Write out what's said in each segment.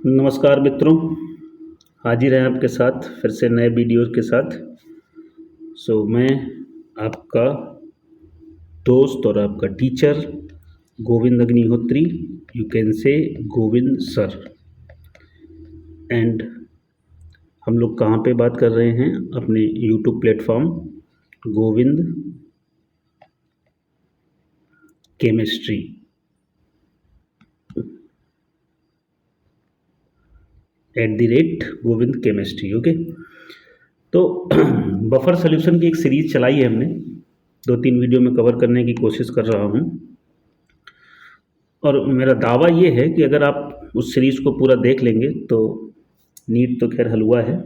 नमस्कार मित्रों, हाजिर हैं आपके साथ फिर से नए वीडियो के साथ। मैं आपका दोस्त और आपका teacher Govind Agnihotri, you can say Govind sir. And हम लोग कहाँ पे बात कर रहे हैं? अपने YouTube platform Govind chemistry @Govind chemistry. Okay, तो बफर सॉल्यूशन की एक सीरीज चलाई है हमने, 2-3 वीडियो में कवर करने की कोशिश कर रहा हूँ। और मेरा दावा ये है कि अगर आप उस सीरीज़ को पूरा देख लेंगे तो नीट तो खैर हलवा है,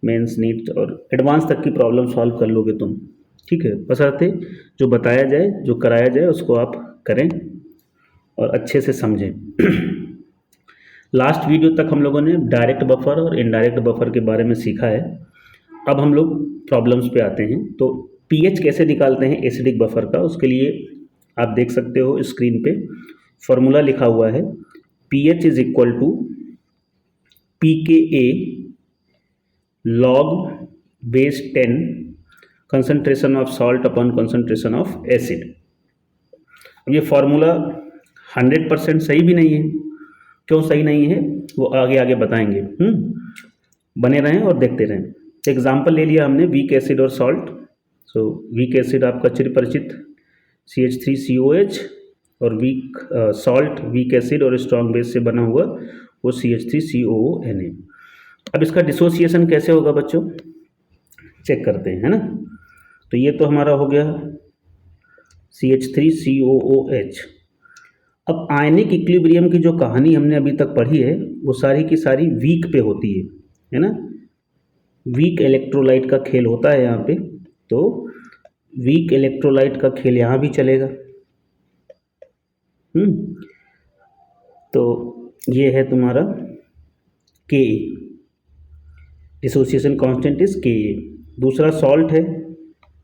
मेंस नीट और एडवांस तक की प्रॉब्लम सॉल्व कर लोगे तुम। ठीक है, बशर्ते जो बताया जाए, जो कराया जाए, उसको आप करें और अच्छे से समझें। लास्ट वीडियो तक हम लोगों ने डायरेक्ट बफर और इनडायरेक्ट बफर के बारे में सीखा है। अब हम लोग प्रॉब्लम्स पे आते हैं। तो पीएच कैसे निकालते हैं एसिडिक बफर का, उसके लिए आप देख सकते हो स्क्रीन पे फॉर्मूला लिखा हुआ है। PH is equal to pKa log base 10 concentration of salt upon concentration of acid. अब ये फॉर्मूला 100% सही भी नहीं है। क्यों सही नहीं है वो आगे आगे बताएंगे। बने रहें और देखते रहें। एग्जाम्पल ले लिया हमने वीक एसिड और सॉल्ट। वीक एसिड आपका चिरपरिचित CH3COH और वीक सॉल्ट वीक एसिड और स्ट्रॉन्ग बेस से बना हुआ वो CH3COONA। अब इसका डिसोसिएशन कैसे होगा बच्चों, चेक करते हैं, है ना। तो ये तो हमारा हो गया CH3COOH। अब आयनिक इक्विलिब्रियम की जो कहानी हमने अभी तक पढ़ी है वो सारी की सारी वीक पे होती है ना। वीक इलेक्ट्रोलाइट का खेल होता है यहाँ पे। तो वीक इलेक्ट्रोलाइट का खेल यहाँ भी चलेगा। तो ये है तुम्हारा Ka, dissociation constant is Ka। दूसरा सॉल्ट है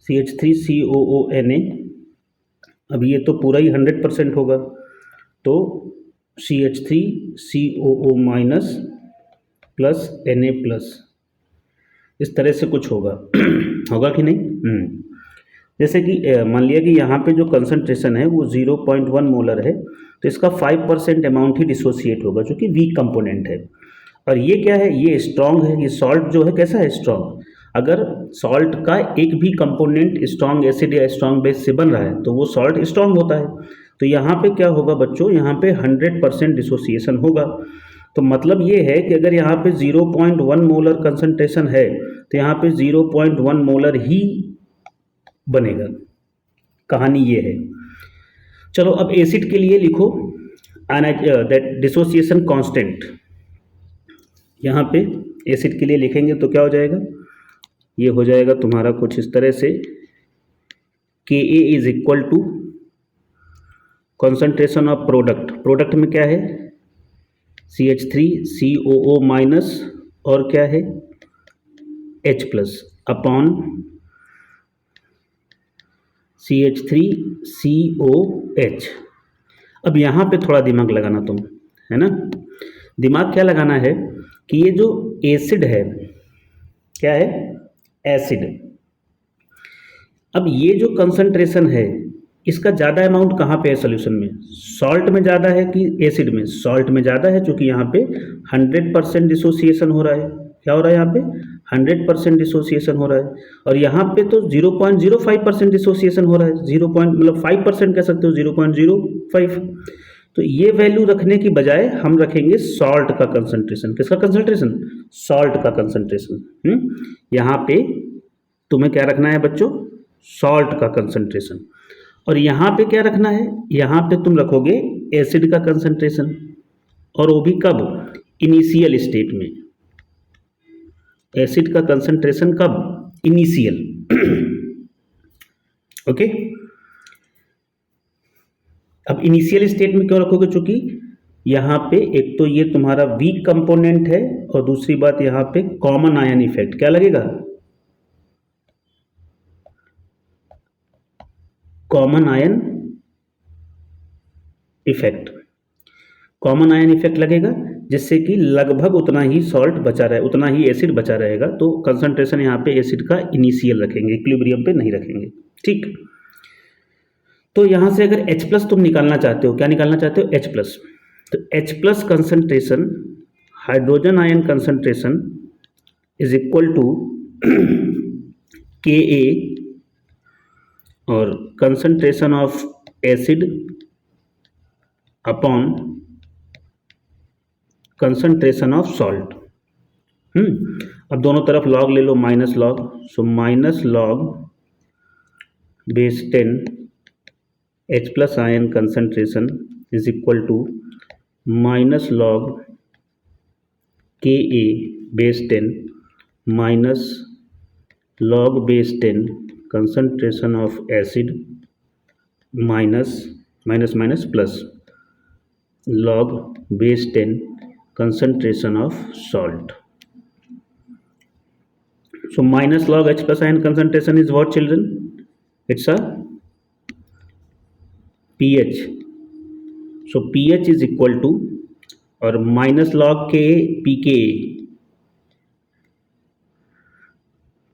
CH3COONA। अब ये तो पूरा ही 100% होगा, तो CH3COO minus plus Na plus, इस तरह से कुछ होगा। होगा कि नहीं? जैसे कि मान लिया कि यहाँ पे जो कंसंट्रेशन है वो 0.1 मोलर है, तो इसका 5% अमाउंट ही डिसोसिएट होगा जो कि वीक कंपोनेंट है। और ये क्या है? ये स्ट्रॉन्ग है। ये सॉल्ट जो है कैसा है? स्ट्रॉन्ग। अगर सॉल्ट का एक भी कंपोनेंट स्ट्रॉन्ग एसिड या स्ट्रॉन्ग बेस से बन रहा है तो वो सॉल्ट स्ट्रॉन्ग होता है। तो यहाँ पे क्या होगा बच्चों? यहाँ पे 100% डिसोसिएशन होगा। तो मतलब ये है कि अगर यहाँ पे 0.1 मोलर कंसंट्रेशन है तो यहाँ पे 0.1 मोलर ही बनेगा। कहानी ये है। चलो अब एसिड के लिए लिखो दैट डिसोसिएशन कांस्टेंट। यहाँ पे एसिड के लिए लिखेंगे तो क्या हो जाएगा? ये हो जाएगा तुम्हारा कुछ इस तरह से, Ka is equal to concentration of product. Product में क्या है? CH3COO माइनस और क्या है? H plus upon CH3COH। अब यहाँ पे थोड़ा दिमाग लगाना तुम, है ना। दिमाग क्या लगाना है कि ये जो एसिड है, क्या है? एसिड। अब ये जो कंसंट्रेशन है इसका ज़्यादा अमाउंट कहाँ पे है सॉल्यूशन में? सॉल्ट में ज़्यादा है कि एसिड में? सॉल्ट में ज़्यादा है, क्योंकि यहाँ पे 100% डिसोसिएशन हो रहा है। क्या हो रहा है यहाँ पे? 100% डिसोसिएशन हो रहा है। और यहाँ पे तो 0.05% डिसोसिएशन हो रहा है। 5% कह सकते हो, 0.05। तो ये वैल्यू रखने की बजाय हम रखेंगे सॉल्ट का कंसंट्रेशन। किसका कंसंट्रेशन? सॉल्ट का कंसंट्रेशन। यहाँ पे तुम्हें क्या रखना है बच्चों? सॉल्ट का कंसंट्रेशन। और यहाँ पे क्या रखना है? यहाँ पे तुम रखोगे एसिड का कंसंट्रेशन। और वो भी कब? इनिशियल स्टेट में। एसिड का कंसंट्रेशन कब? इनिशियल। ओके। अब इनिशियल स्टेट में क्यों रखोगे? चूंकि यहाँ पे एक तो ये तुम्हारा वीक कंपोनेंट है और दूसरी बात यहाँ पे कॉमन आयन इफेक्ट क्या लगेगा? Common ion effect. Common ion effect लगेगा जिससे कि लगभग उतना ही सॉल्ट बचा रहे, उतना ही एसिड बचा रहेगा। तो कंसंट्रेशन यहाँ पे एसिड का इनिशियल रखेंगे, इक्विलिब्रियम पे नहीं रखेंगे। ठीक, तो यहाँ से अगर H प्लस तुम निकालना चाहते हो, क्या निकालना चाहते हो? H plus. तो H plus concentration, hydrogen ion concentration is equal to Ka और concentration of acid upon concentration of salt. अब दोनों तरफ लॉग ले लो, minus log, so minus log base 10 H plus ion concentration is equal to minus log Ka base 10 minus log base 10 concentration of acid minus minus minus plus log base 10 concentration of salt. So minus log H plus ion concentration is what, children? It's a pH. So pH is equal to, or minus log Ka pKa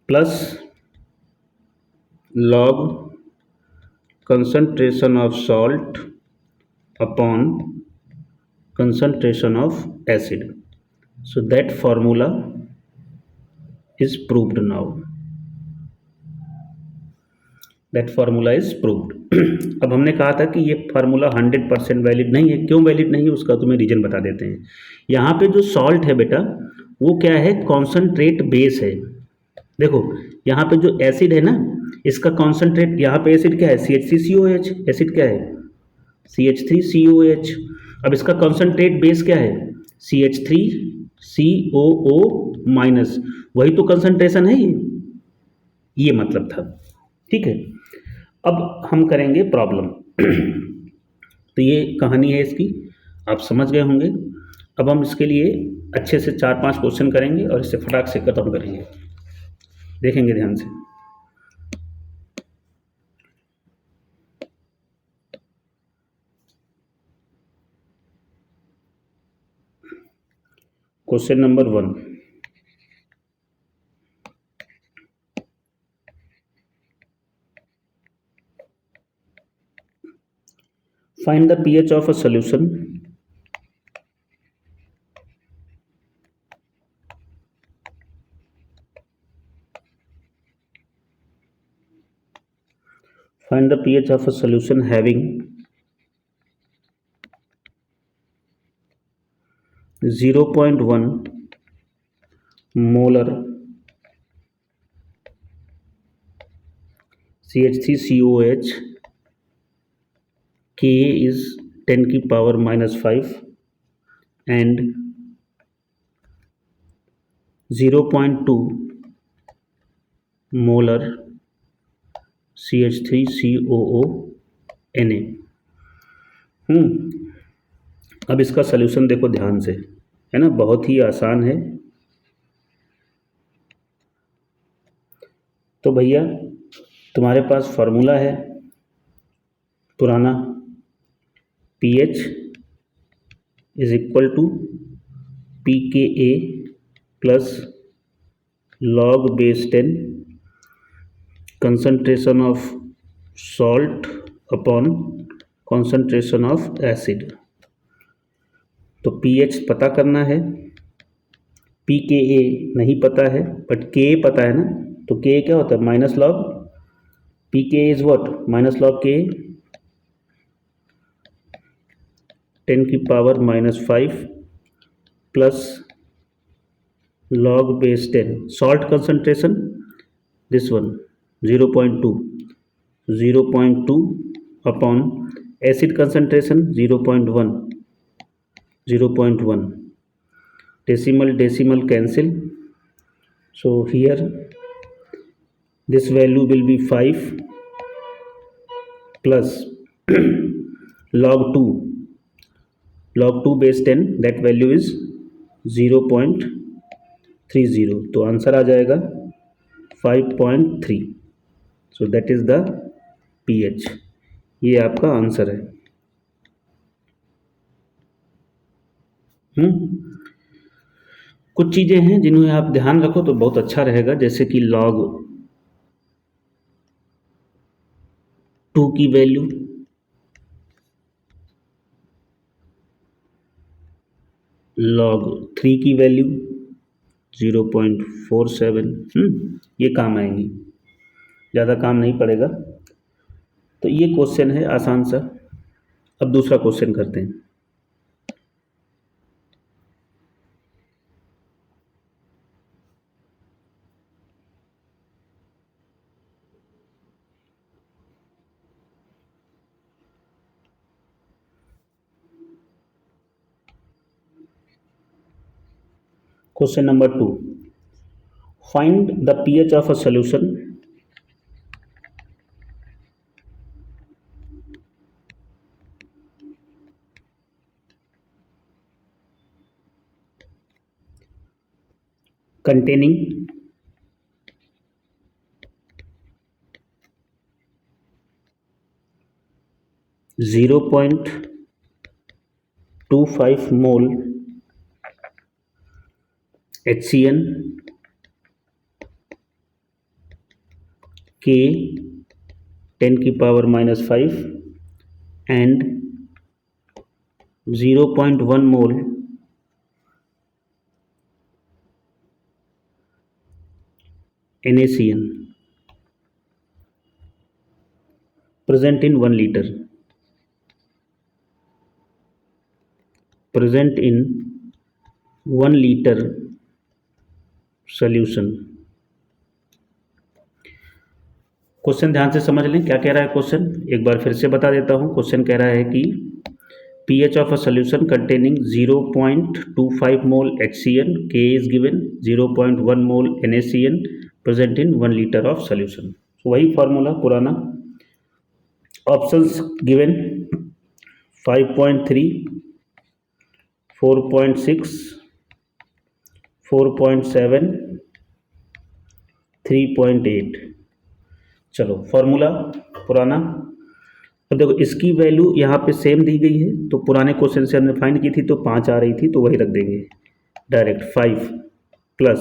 plus log concentration of salt upon concentration of acid. So that formula is proved now. That formula is proved. अब हमने कहा था कि ये formula 100% valid नहीं है। क्यों valid नहीं है उसका तुम्हें रीजन बता देते हैं। यहाँ पे जो सॉल्ट है बेटा, वो क्या है? कॉन्सनट्रेट बेस है। देखो यहाँ पे जो एसिड है ना, इसका कॉन्सनट्रेट, यहाँ पे एसिड क्या है? CH3COH। एसिड क्या है? CH3COH। अब इसका कॉन्सनट्रेट बेस क्या है? CH3COO minus. वही तो कंसंट्रेशन है ये मतलब था। ठीक है, अब हम करेंगे प्रॉब्लम। तो ये कहानी है इसकी, आप समझ गए होंगे। अब हम इसके लिए अच्छे से 4-5 क्वेश्चन करेंगे और इसे फटाक से खत्म करेंगे। देखेंगे ध्यान से। Question number 1, find the pH of a solution having 0.1 molar CH3COH, Ka is 10 की power -5 and 0.2 molar CH3COO Na। अब इसका सल्यूशन देखो ध्यान से, है ना, बहुत ही आसान है। तो भैया तुम्हारे पास फॉर्मूला है पुराना, pH is equal to pKa plus log base 10 concentration of salt upon concentration of acid. तो pH पता करना है, pKa नहीं पता है, बट Ka पता है ना। तो Ka क्या होता है? Minus log pKa is what? Minus log Ka 10 की power -5 plus log base 10 salt concentration, this one 0.2 upon acid concentration 0.1 decimal cancel, so here this value will be 5 plus log 2 base 10, that value is 0.30। तो answer आ जाएगा 5.3। So that is the pH। ये आपका answer है। कुछ चीज़ें हैं जिन्हें आप ध्यान रखो तो बहुत अच्छा रहेगा, जैसे कि log 2 की वैल्यू, log 3 की वैल्यू 0.47, ये काम आएंगी, ज़्यादा काम नहीं पड़ेगा। तो ये क्वेश्चन है आसान सा। अब दूसरा क्वेश्चन करते हैं। Question number 2. Find the pH of a solution containing 0.25 mole HCN, K 10 की power -5 and 0.1 mole NaCN present in 1 liter. Present in 1 liter solution. Question ध्यान से समझ लें, क्या कह रहा है क्वेश्चन, एक बार फिर से बता देता हूँ। क्वेश्चन कह रहा है कि pH of a solution containing 0.25 mole HCN, K is given, 0.1 mole NaCN present in 1 liter of solution. So वही फार्मूला पुराना, ऑप्शंस गिवन 5.3, 4.6, 4.7, 3.8। चलो फॉर्मूला पुराना। अब देखो इसकी वैल्यू यहाँ पे सेम दी गई है, तो पुराने क्वेश्चन से हमने फाइंड की थी तो 5 आ रही थी, तो वही रख देंगे डायरेक्ट 5 प्लस।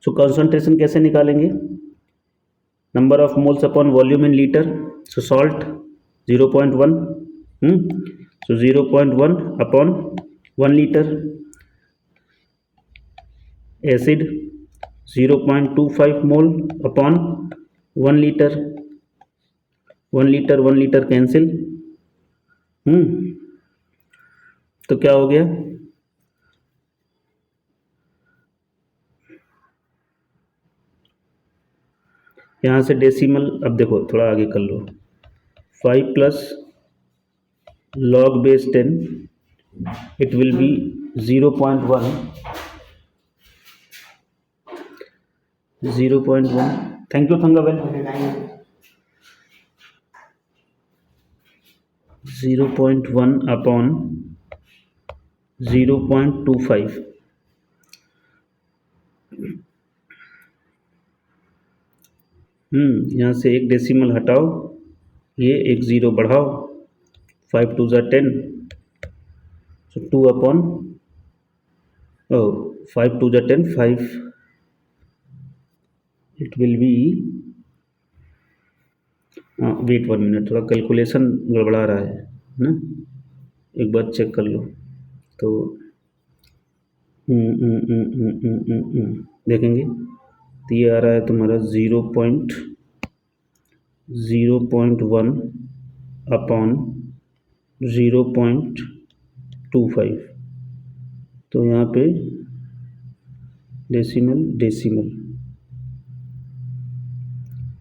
सो कंसंट्रेशन कैसे निकालेंगे, number of moles upon volume in litre. So salt 0.1, so 0.1 upon 1 litre. Acid 0.25 mole upon 1 litre. 1 litre cancel, तो क्या हो गया, यहाँ से डेसिमल, अब देखो थोड़ा आगे कर लो, 5 plus log base 10 it will B 0.1, 0.1। Thank you Thangavel. 0.1 upon 0.25, यहाँ से एक डेसिमल हटाओ, ये एक ज़ीरो बढ़ाओ, 5 2 ज़ा 10, सो 2 अपॉन 5 2 ज़ा 10, 5, it will be, wait 1 minute, थोड़ा कैलकुलेशन गड़बड़ा रहा है ना, एक बार चेक कर लो। तो देखेंगे तो ये आ रहा है तुम्हारा 0.1 अपॉन 0.25, तो यहाँ पे डेसिमल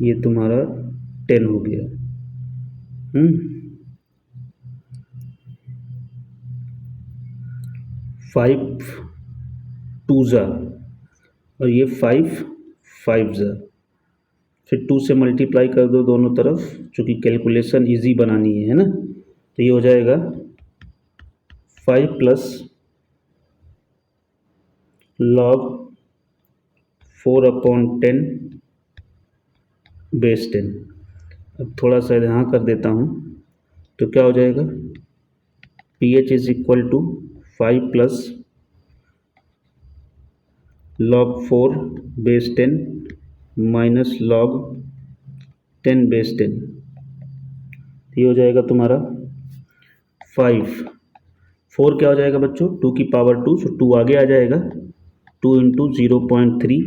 ये तुम्हारा 10 हो गया। 5 2 ज़ा और ये 5 5 ज़ा, फिर 2 से मल्टीप्लाई कर दो दोनों तरफ, चूँकि कैलकुलेशन इजी बनानी है ना, तो ये हो जाएगा 5 प्लस लॉग 4 अपॉन 10 बेस 10। अब थोड़ा सा यहाँ कर देता हूँ, तो क्या हो जाएगा pH is equal to 5 plus log 4 base 10 minus log 10 base 10, ये हो जाएगा तुम्हारा 5। 4 क्या हो जाएगा बच्चों, 2 की पावर 2, सो 2 आगे आ जाएगा, 2 इंटू 0.3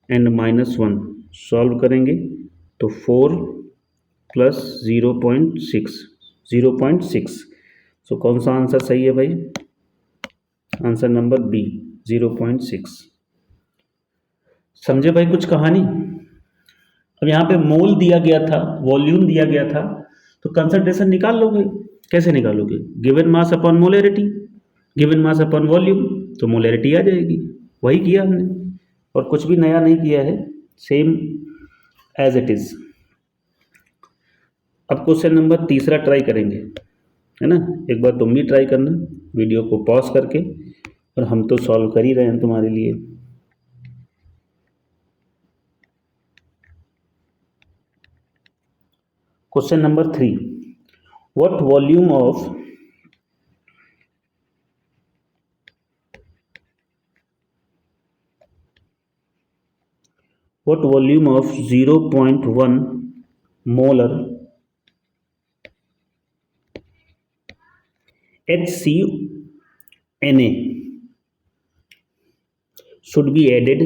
एंड माइनस 1, सॉल्व करेंगे तो 4 प्लस 0.6, सो कौन सा आंसर सही है भाई, आंसर नंबर बी 0.6। समझे भाई कुछ कहानी। अब यहाँ पे मोल दिया गया था, वॉल्यूम दिया गया था, तो कंसंट्रेशन निकाल लोगे, कैसे निकालोगे, given mass upon molarity, given mass upon volume, तो मोलैरिटी आ जाएगी, वही किया हमने और कुछ भी नया नहीं किया है, सेम एज इट इज। अब क्वेश्चन नंबर तीसरा ट्राई करेंगे, है ना, एक बार तुम भी ट्राई करना वीडियो को पॉज करके, और हम तो सॉल्व कर ही रहे हैं तुम्हारे लिए। Question number 3, what volume of what volume of 0.1 molar HCNA should be added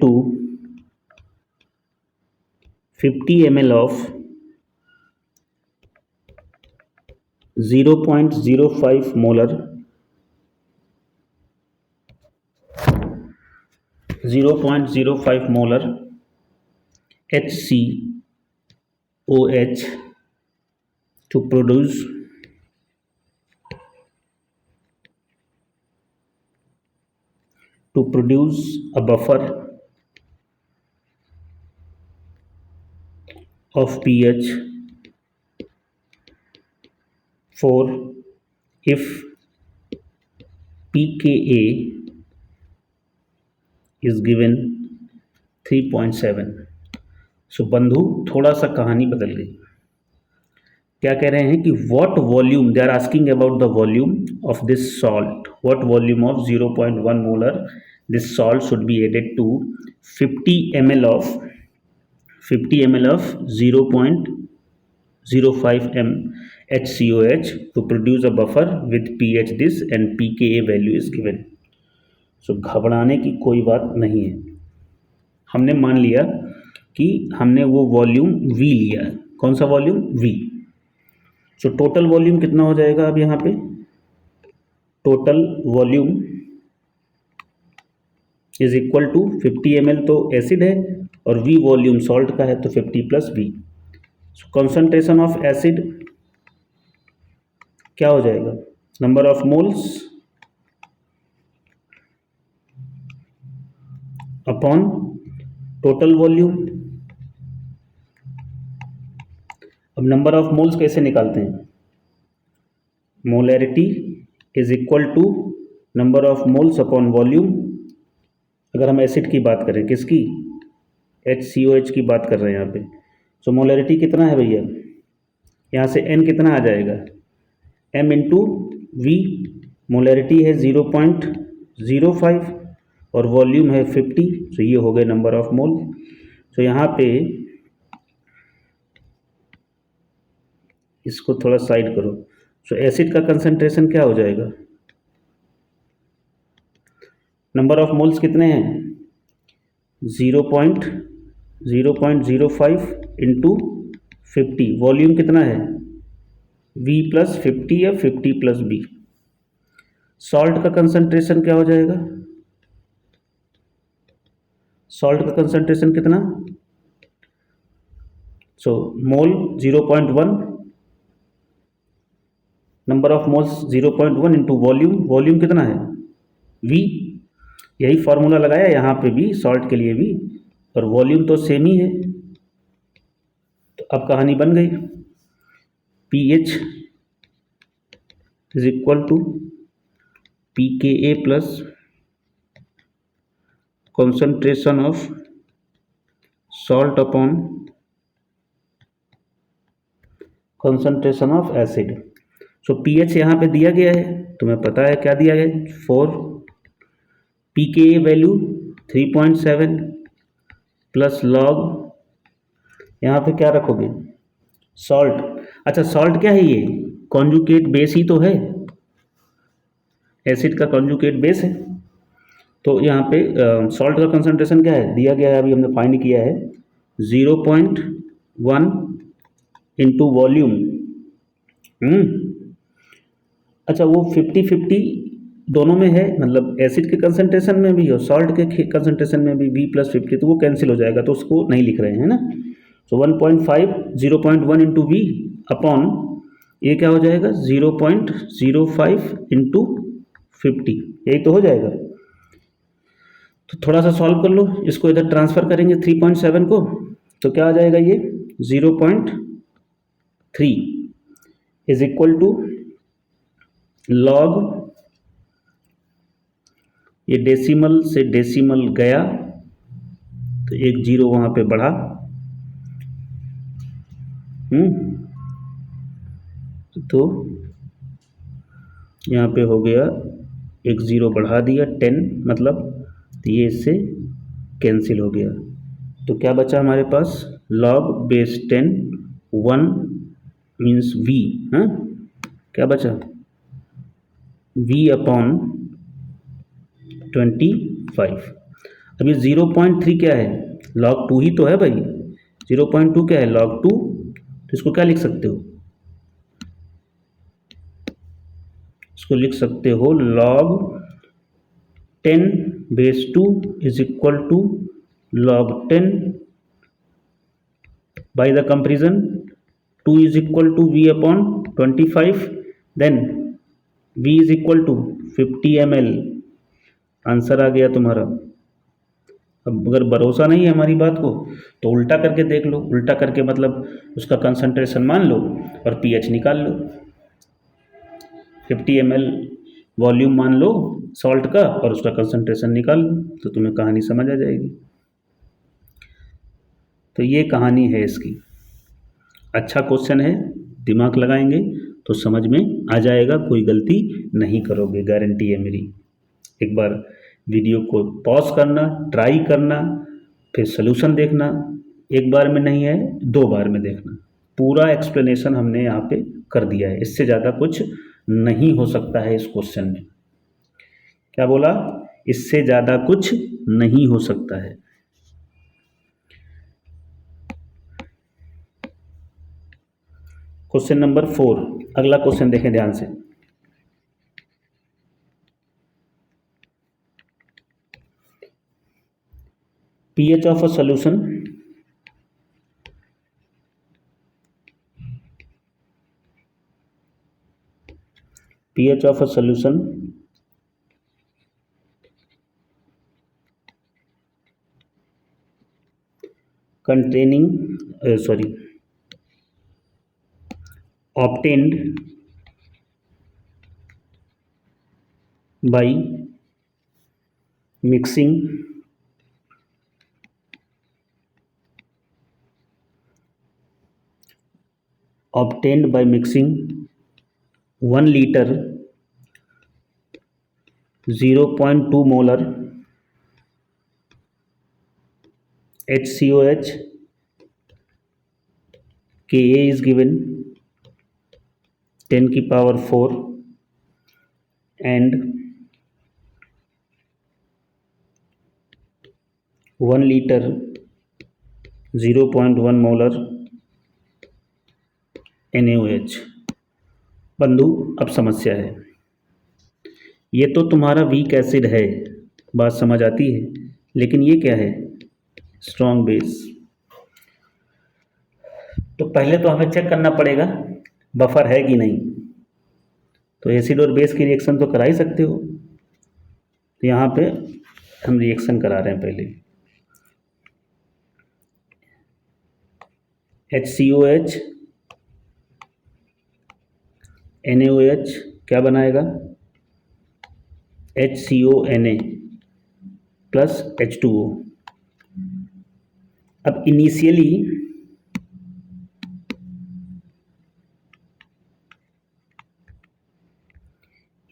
to 50 ml of 0.05 molar 0.05 molar HCOH to produce a buffer of pH 4 if pKa is given 3.7। सो बंधु थोड़ा सा कहानी बदल गई, क्या कह रहे हैं कि what volume, they are asking about the volume of this salt, what volume of 0.1 molar this salt should be added to 50 ml of 0.05 m HCOH to produce a buffer with pH this and pKa value is given। सो घबराने की कोई बात नहीं है, हमने मान लिया कि हमने वो वॉल्यूम V लिया है, कौन सा volume, V। So total volume कितना हो जाएगा, अब यहाँ पे total volume is equal to 50 ml तो एसिड है और V वॉल्यूम सॉल्ट का है, तो 50 plus V। So concentration of acid क्या हो जाएगा, number of moles upon total volume. अब नंबर ऑफ मोल्स कैसे निकालते हैं, molarity is equal to number of moles upon volume. अगर हम एसिड की बात करें, किसकी, HCOH की बात कर रहे हैं यहाँ पे, सो मोलैरिटी कितना है भैया, यहाँ से N कितना आ जाएगा, M इंटू V, मोलैरिटी है 0.05 और वॉल्यूम है 50, सो ये हो गए नंबर ऑफ मोल। सो यहाँ पे इसको थोड़ा साइड करो, सो एसिड का कंसंट्रेशन क्या हो जाएगा, नंबर ऑफ मोल्स कितने हैं, 0.05 इंटू 50, वॉल्यूम कितना है V प्लस 50 या 50 प्लस B। सॉल्ट का कंसंट्रेशन क्या हो जाएगा, सॉल्ट का कंसंट्रेशन कितना, सो मोल 0.1, number of moles 0.1 into volume, volume कितना है V, यही फॉर्मूला लगाया यहाँ पे भी, सॉल्ट के लिए भी, और वॉल्यूम तो सेम ही है। तो अब कहानी बन गई, pH is equal to pKa plus concentration of salt upon concentration of acid. So pH यहाँ पे दिया गया है, तुम्हें पता है क्या दिया गया है, 4, पी के वैल्यू 3.7 प्लस लॉग, यहाँ पे क्या रखोगे, सॉल्ट। अच्छा सॉल्ट क्या है, ये कॉन्जुगेट बेस ही तो है, एसिड का कॉन्जुगेट बेस है। तो यहाँ पे सॉल्ट का कंसंट्रेशन क्या है दिया गया है, अभी हमने फाइंड किया है 0.1 इंटू वॉल्यूम। अच्छा वो 50-50 दोनों में है, मतलब एसिड के कंसंट्रेशन में भी और सॉल्ट के कंसंट्रेशन में भी V+50, तो वो कैंसिल हो जाएगा, तो उसको नहीं लिख रहे हैं ना। सो 1.5 0.1 इंटू वी अपॉन ये क्या हो जाएगा 0.05 इंटू 50, यही तो हो जाएगा। तो थोड़ा सा सॉल्व कर लो, इसको इधर ट्रांसफ़र करेंगे 3.7 को, तो क्या आ जाएगा ये 0.3 इज इक्वल टू लॉग, ये डेसिमल से डेसिमल गया तो एक जीरो वहाँ पे बढ़ा, तो यहाँ पे हो गया एक ज़ीरो बढ़ा दिया 10, मतलब तो ये इससे कैंसिल हो गया। तो क्या बचा हमारे पास, log बेस 10 1 मीन्स v, हाँ क्या बचा v अपॉन 25। अब ये 0.3 क्या है, log 2 ही तो है भाई, 0.2 क्या है log 2, तो इसको क्या लिख सकते हो, इसको लिख सकते हो log 10 base 2 is equal to log 10 by the comparison 2 is equal to v upon 25, then v is equal to 50 ml। Answer आ गया तुम्हारा। अब अगर भरोसा नहीं है हमारी बात को तो उल्टा करके देख लो, उल्टा करके मतलब उसका कंसंट्रेशन मान लो और pH निकाल लो, 50 ml वॉल्यूम मान लो सॉल्ट का और उसका कंसंट्रेशन निकाल लो, तो तुम्हें कहानी समझ आ जाएगी। तो ये कहानी है इसकी, अच्छा क्वेश्चन है, दिमाग लगाएंगे तो समझ में आ जाएगा, कोई गलती नहीं करोगे, गारंटी है मेरी। एक बार वीडियो को पॉज करना, ट्राई करना, फिर सलूशन देखना, एक बार में नहीं है 2 बार में देखना। पूरा एक्सप्लेनेशन हमने यहाँ पे कर दिया है, इससे ज़्यादा कुछ नहीं हो सकता है इस क्वेश्चन में। क्या बोला, इससे ज़्यादा कुछ नहीं हो सकता है। क्वेश्चन नंबर 4, अगला क्वेश्चन देखें ध्यान से। pH of a solution pH of a solution containing obtained by mixing obtained by mixing 1 liter 0.2 molar HCOH, Ka is given 10 की power 4 and 1 liter 0.1 molar NaOH। बंधु अब समस्या है, ये तो तुम्हारा वीक एसिड है, बात समझ आती है, लेकिन ये क्या है, स्ट्रॉन्ग बेस। तो पहले तो हमें चेक करना पड़ेगा बफर है कि नहीं, तो एसिड और बेस की रिएक्शन तो करा ही सकते हो, तो यहाँ पे हम रिएक्शन करा रहे हैं पहले। HCOH NaOH क्या बनाएगा, HCONa प्लस H2O। अब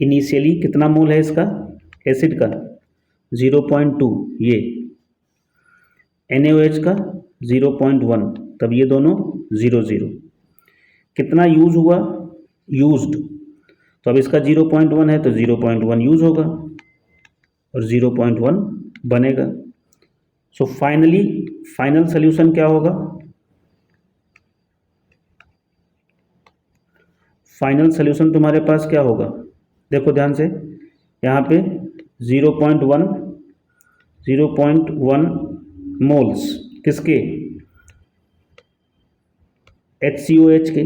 इनिशियली कितना मोल है इसका एसिड का 0.2, ये NaOH का 0.1, तब ये दोनों 0 0। कितना यूज हुआ यूज्ड, तो अब इसका 0.1 है तो 0.1 यूज होगा और 0.1 बनेगा। सो फाइनल सोल्यूशन क्या होगा, फाइनल सोल्यूशन तुम्हारे पास क्या होगा, देखो ध्यान से, यहाँ पे 0.1 मोल्स किसके HCOH के,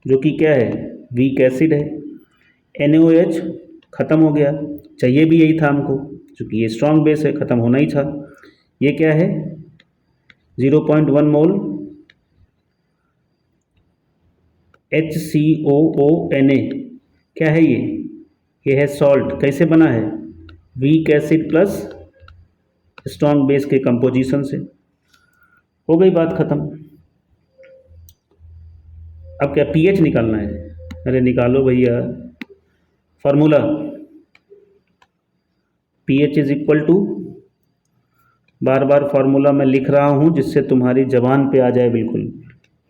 जो कि क्या है वीक एसिड है। NaOH ख़त्म हो गया, चाहिए भी यही था हमको, क्योंकि ये स्ट्रॉन्ग बेस है, ख़त्म होना ही था। ये क्या है 0.1 मोल HCOONA, क्या है ये है सॉल्ट। कैसे बना है weak acid plus strong base के कंपोजिशन से। हो गई बात ख़त्म। अब क्या pH निकालना है, अरे निकालो भैया, formula pH is equal to, बार बार फार्मूला मैं लिख रहा हूँ जिससे तुम्हारी जबान पे आ जाए, बिल्कुल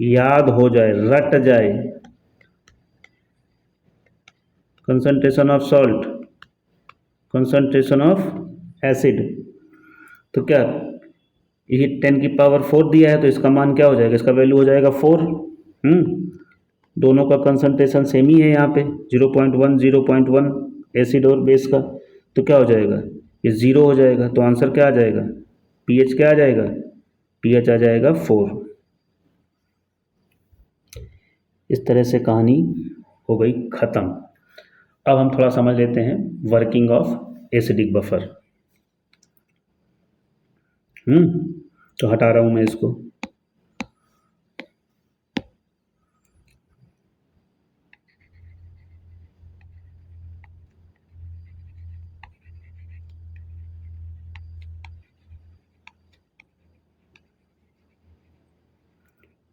याद हो जाए, रट जाए। Concentration of salt, concentration of acid, तो क्या ये 10⁴ दिया है तो इसका मान क्या हो जाएगा, इसका वैल्यू हो जाएगा 4। दोनों का कंसंट्रेशन सेम ही है यहाँ पे 0.1 एसिड और बेस का, तो क्या हो जाएगा ये 0 हो जाएगा। तो आंसर क्या आ जाएगा, pH क्या आ जाएगा, pH आ जाएगा 4। इस तरह से कहानी हो गई ख़त्म। अब हम थोड़ा समझ लेते हैं वर्किंग ऑफ एसिडिक बफर। तो हटा रहा हूँ मैं इसको।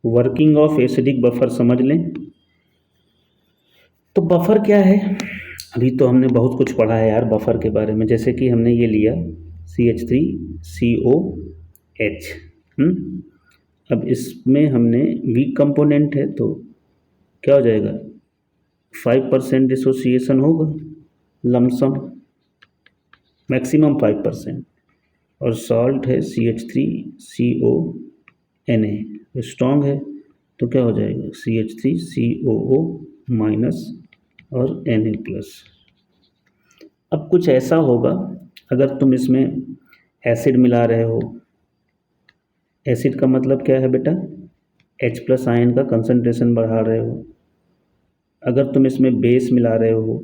वर्किंग ऑफ एसिडिक बफर समझ लें। तो बफर क्या है, अभी तो हमने बहुत कुछ पढ़ा है यार बफर के बारे में। जैसे कि हमने ये लिया CH3COH, अब इसमें हमने वीक कंपोनेंट है तो क्या हो जाएगा 5% डिसोसिएशन होगा, लमसम मैक्सिमम 5%। और सॉल्ट है CH3CONA, स्ट्रॉन्ग है तो क्या हो जाएगा CH3COO माइनस और Na+। अब कुछ ऐसा होगा, अगर तुम इसमें एसिड मिला रहे हो, एसिड का मतलब क्या है बेटा H+ आयन का कंसंट्रेशन बढ़ा रहे हो। अगर तुम इसमें बेस मिला रहे हो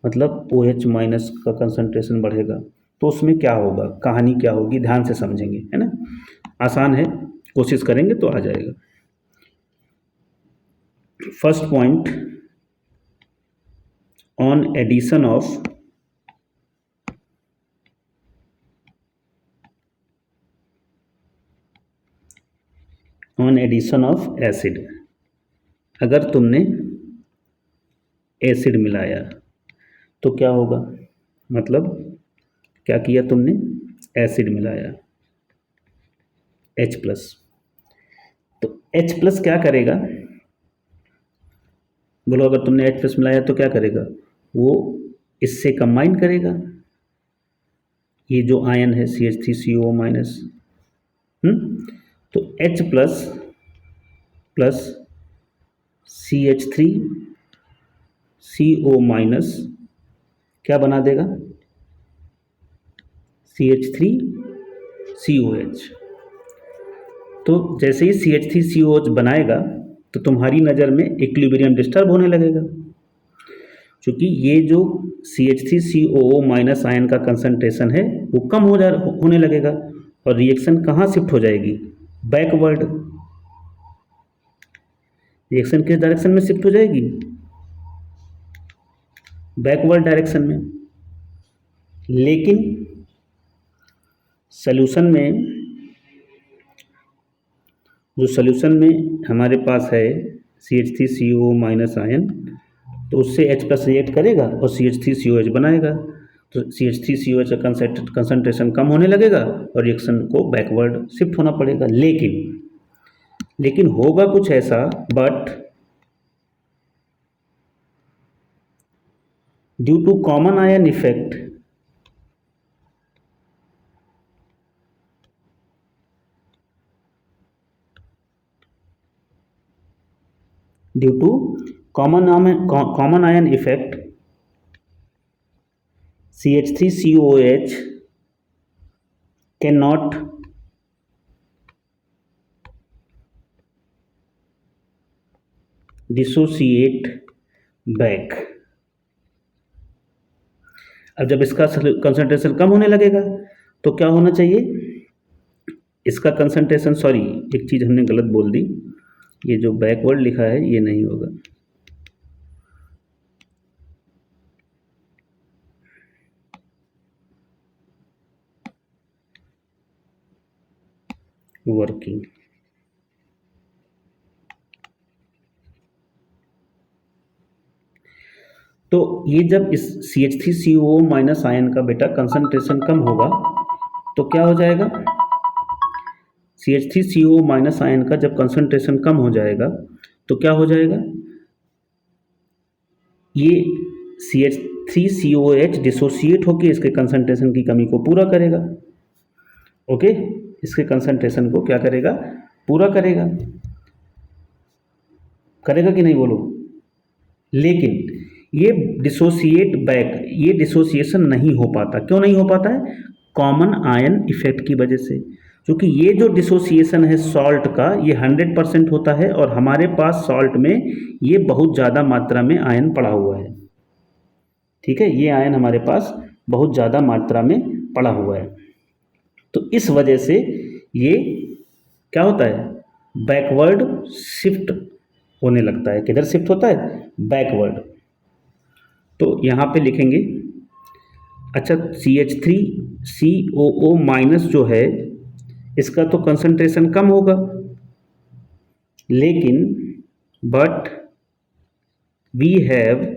मतलब OH- का कंसंट्रेशन बढ़ेगा, तो उसमें क्या होगा, कहानी क्या होगी, ध्यान से समझेंगे, है ना। आसान है, कोशिश करेंगे तो आ जाएगा। First point, on addition of acid, अगर तुमने एसिड मिलाया तो क्या होगा, मतलब क्या किया तुमने, एसिड मिलाया H+, तो H+ क्या करेगा, बोलो अगर तुमने H+ मिलाया तो क्या करेगा, वो इससे कंबाइन करेगा, ये जो आयन है CH3CO-, तो H+ प्लस CH3CO- क्या बना देगा CH3COH। तो जैसे ही CH3COH बनाएगा तो तुम्हारी नज़र में इक्विलिब्रियम डिस्टर्ब होने लगेगा, क्योंकि ये जो CH3COO- आयन का कंसंट्रेशन है वो कम होने लगेगा और रिएक्शन कहाँ शिफ्ट हो जाएगी, बैकवर्ड। रिएक्शन किस डायरेक्शन में शिफ्ट हो जाएगी, बैकवर्ड डायरेक्शन में। लेकिन सॉल्यूशन में जो सॉल्यूशन में हमारे पास है CH3CO माइनस आयन, तो उससे H प्लस रिएक्ट करेगा और CH3COH बनाएगा, तो CH3COH का कंसंट्रेशन कम होने लगेगा और रिएक्शन को बैकवर्ड शिफ्ट होना पड़ेगा। लेकिन होगा कुछ ऐसा, but due to common ion effect due to common ion effect, CH3COH cannot dissociate back। अब जब इसका कंसंट्रेशन कम होने लगेगा तो क्या होना चाहिए, इसका कंसंट्रेशन, सॉरी एक चीज़ हमने गलत बोल दी, ये जो बैकवर्ड लिखा है ये नहीं होगा, वर्किंग। तो ये जब इस CH3CO माइनस आयन का बेटा कंसंट्रेशन कम होगा तो क्या हो जाएगा, CH3CO माइनस आयन का जब कंसंट्रेशन कम हो जाएगा तो क्या हो जाएगा, ये CH3COH डिसोसिएट होकर इसके कंसंट्रेशन की कमी को पूरा करेगा। ओके, इसके कंसंट्रेशन को क्या करेगा, पूरा करेगा कि नहीं बोलो। लेकिन ये डिसोसिएट बैक, ये डिसोसिएशन नहीं हो पाता। क्यों नहीं हो पाता है, कॉमन आयन इफेक्ट की वजह से, क्योंकि ये जो डिसोसिएशन है सॉल्ट का ये 100% होता है और हमारे पास सॉल्ट में ये बहुत ज़्यादा मात्रा में आयन पड़ा हुआ है। ठीक है, ये आयन हमारे पास बहुत ज़्यादा मात्रा में पड़ा हुआ है, तो इस वजह से ये क्या होता है, बैकवर्ड शिफ्ट होने लगता है। किधर शिफ्ट होता है, बैकवर्ड। तो यहाँ पे लिखेंगे, अच्छा CH3COO माइनस जो है इसका तो कंसंट्रेशन कम होगा, लेकिन but we have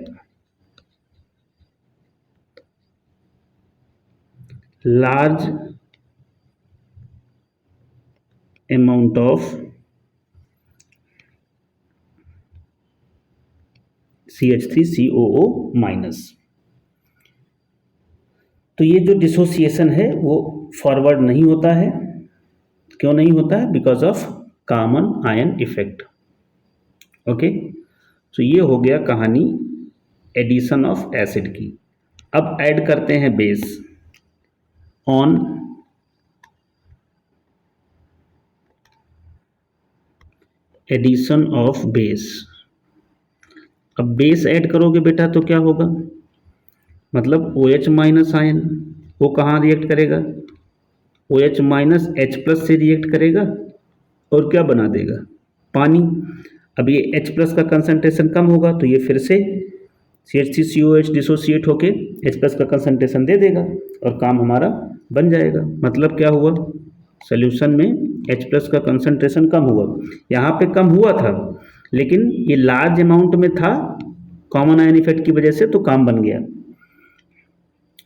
large amount of CH3COO minus. तो ये जो डिसोसिएशन है वो फॉरवर्ड नहीं होता है। क्यों नहीं होता है, because of common ion effect. Okay, तो ये हो गया कहानी एडिशन ऑफ एसिड की। अब ऐड करते हैं base on addition of base. अब बेस ऐड करोगे बेटा तो क्या होगा, मतलब OH माइनस आयन वो कहाँ रिएक्ट करेगा, OH माइनस H प्लस से रिएक्ट करेगा और क्या बना देगा, पानी। अब ये H प्लस का कंसंट्रेशन कम होगा तो ये फिर से CH3COH डिसोसिएट होके H प्लस का कंसंट्रेशन दे देगा और काम हमारा बन जाएगा। मतलब क्या हुआ, सोल्यूशन में H प्लस का कंसंट्रेशन कम हुआ, यहाँ पे कम हुआ था लेकिन ये लार्ज अमाउंट में था कॉमन आयन इफेक्ट की वजह से, तो काम बन गया।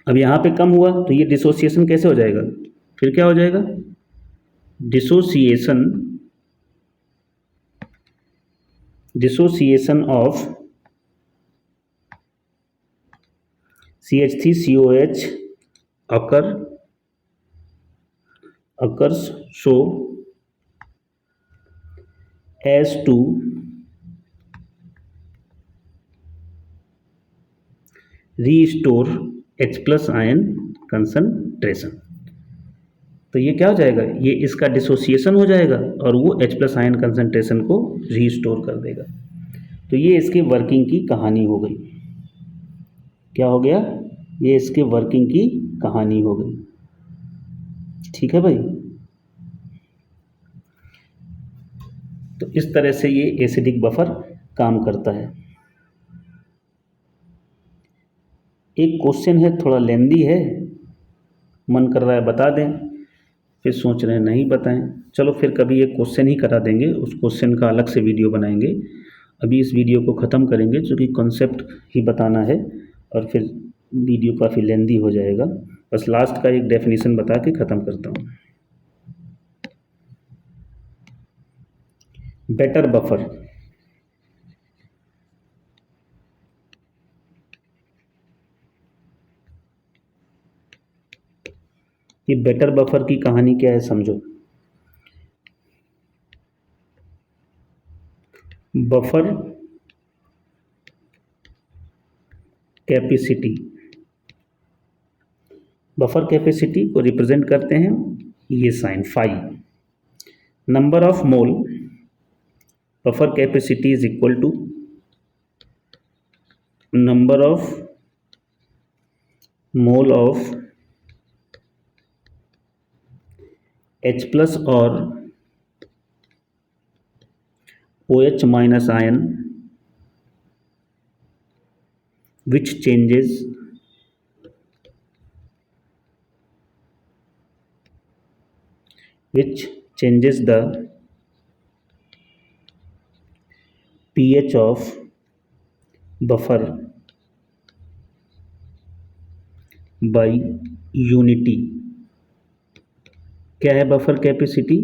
अब यहाँ पे कम हुआ तो ये डिसोसिएशन कैसे हो जाएगा, फिर क्या हो जाएगा, dissociation of CH3COH occurs so as to restore H plus ion concentration. तो ये क्या हो जाएगा, ये इसका डिसोसिएशन हो जाएगा और वो H प्लस आयन कंसंट्रेशन को रीस्टोर कर देगा। तो ये इसकी वर्किंग की कहानी हो गई। क्या हो गया, ये इसके वर्किंग की कहानी हो गई। ठीक है भाई, तो इस तरह से ये एसिडिक बफर काम करता है। एक क्वेश्चन है, थोड़ा लेंदी है, मन कर रहा है बता दें, फिर सोच रहे हैं नहीं बताएं। चलो फिर कभी एक क्वेश्चन ही करा देंगे, उस क्वेश्चन का अलग से वीडियो बनाएंगे। अभी इस वीडियो को ख़त्म करेंगे क्योंकि कॉन्सेप्ट ही बताना है और फिर वीडियो काफ़ी लेंदी हो जाएगा। बस लास्ट का एक डेफिनेशन बता के ख़त्म करता हूँ। बेटर बफर, ये बेटर बफर की कहानी क्या है समझो। बफर कैपेसिटी, बफर कैपेसिटी को रिप्रेजेंट करते हैं ये sign phi. Number of mole buffer capacity is equal to number of mole of H plus और OH minus ion which changes the pH of buffer by unity। क्या है buffer capacity?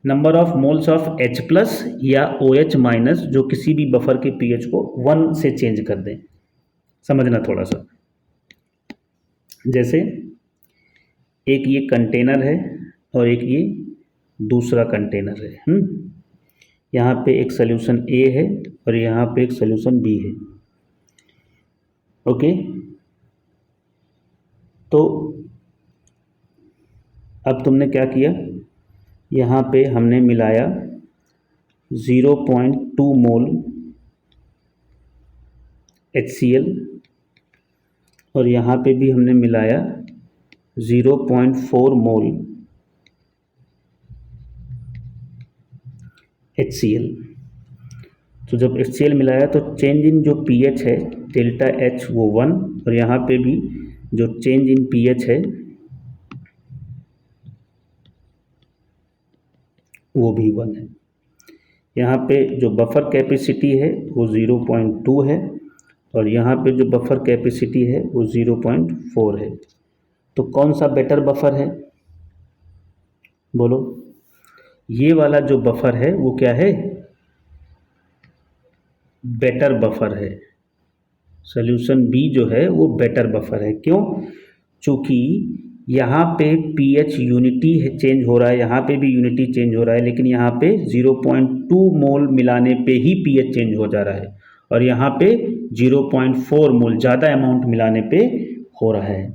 Number of moles of H plus या OH minus जो किसी भी buffer के pH को 1 से चेंज कर दें। समझना थोड़ा सा, जैसे एक ये कंटेनर है और एक ये दूसरा कंटेनर है। यहाँ पे एक सोल्यूशन A है और यहाँ पे एक सोल्यूशन B है। ओके, तो अब तुमने क्या किया, यहाँ पे हमने मिलाया 0.2 मोल HCl और यहाँ पे भी हमने मिलाया 0.4 मोल HCl। तो जब HCl मिलाया तो चेंज इन जो pH है डेल्टा H वो 1 और यहाँ पे भी जो चेंज इन pH है वो भी 1 है। यहाँ पे जो बफर कैपेसिटी है वो 0.2 है और यहाँ पे जो बफर कैपेसिटी है वो 0.4 है। तो कौन सा बेटर बफर है बोलो? ये वाला जो बफर है वो क्या है? बेटर बफर है। सॉल्यूशन बी जो है वो बेटर बफर है। क्यों? चूँकि यहाँ पे pH यूनिटी चेंज हो रहा है, यहाँ पे भी यूनिटी चेंज हो रहा है, लेकिन यहाँ पे 0.2 मोल मिलाने पे ही pH चेंज हो जा रहा है और यहाँ पे 0.4 मोल ज़्यादा अमाउंट मिलाने पे हो रहा है।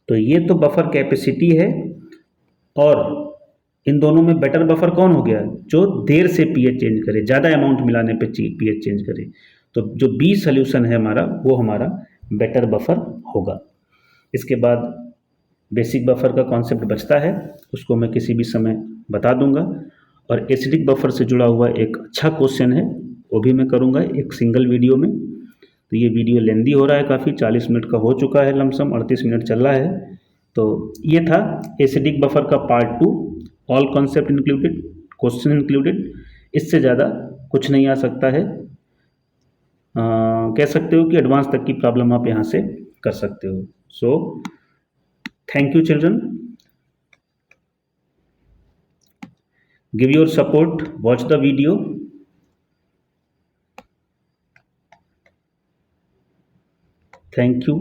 तो ये तो बफर कैपेसिटी है और इन दोनों में बेटर बफर कौन हो गया? जो देर से pH चेंज करे, ज़्यादा अमाउंट मिलाने पे pH चेंज करे। तो जो बी सोल्यूशन है हमारा वो हमारा बेटर बफर होगा। इसके बाद बेसिक बफर का कॉन्सेप्ट बचता है, उसको मैं किसी भी समय बता दूंगा। और एसिडिक बफर से जुड़ा हुआ एक अच्छा क्वेश्चन है वो भी मैं करूंगा एक सिंगल वीडियो में। तो ये वीडियो लेंदी हो रहा है काफ़ी, 40 मिनट का हो चुका है, लमसम 38 मिनट चल रहा है। तो ये था एसिडिक बफर का part 2, all concept included, question included. इससे ज़्यादा कुछ नहीं आ सकता है। कह सकते हो कि एडवांस तक की प्रॉब्लम आप यहाँ से कर सकते हो। So thank you children, give your support, watch the video. Thank you.